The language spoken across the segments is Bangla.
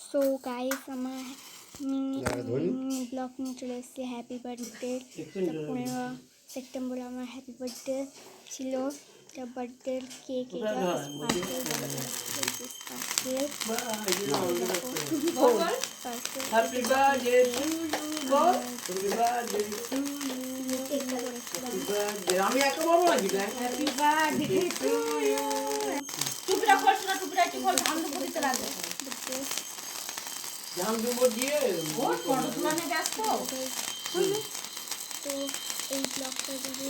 সো গাইস আমার মিনি ব্লগ নিয়ে চলে এসেছি হ্যাপি বার্থডে। 15 সেপ্টেম্বর আমার হ্যাপি বার্থডে ছিল। বার্থডে কেক আমি একা বলবো নাকি হ্যাপি বার্থডে টু ইউ। টুপিটা খোলছ না, টুপিটা একটু খোল, ধান দুপুর দিতে লাগবে। ধান দুপুর দিয়ে ও ফটো তোলানে ব্যস্ত। তো এই ব্লগটা যদি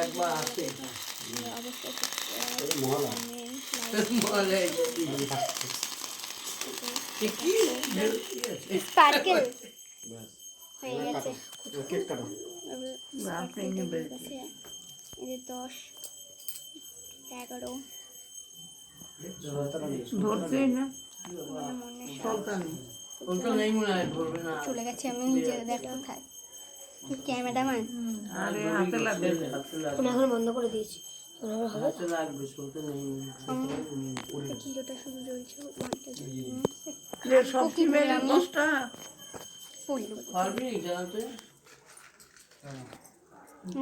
একবার আসে অবশ্যই স্পার্কেল হয়ে গেছে। কেক কাটো। এদের 10 11 চলে গেছে। আমি নিজে দেখ কোথায় ক্যামেরাম্যান এখন বন্ধ করে দিয়েছি। কিলোটা শুধু জ্বলছে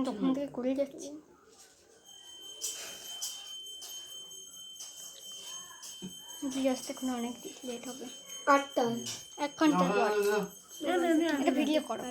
তখন থেকে করে যাচ্ছি। আসতে এখন অনেক লেট হবে, 8টা 1 ঘন্টা পর। এটা ভিডিও করো।